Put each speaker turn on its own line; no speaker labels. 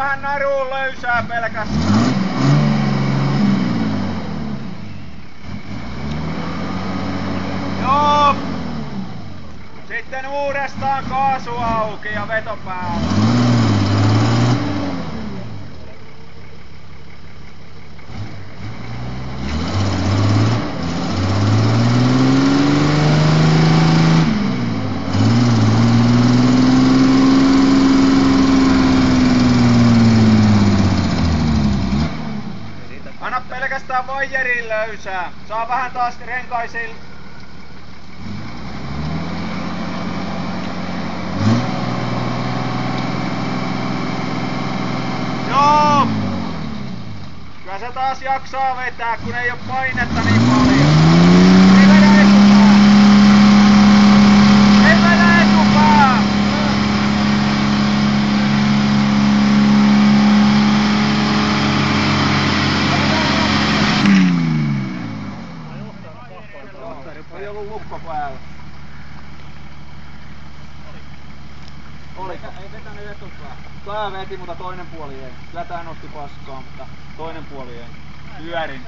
vähän naruun löysää pelkästään. Joo. Sitten uudestaan kaasu auki ja veto päällä. Anna pelkästään vaijerin löysää. Saa vähän taas renkaisin. Joo! Kyllä se taas jaksaa vetää, kun ei oo painetta niin paljon. Ei vedä etupää! Ei vedä etupää! Ei ollut lukko päällä. Oli. Ei vetänyt etupää. Tää veti, mutta toinen puoli ei. Kyllä tää nosti paskaa, mutta toinen puoli ei. Pyörin.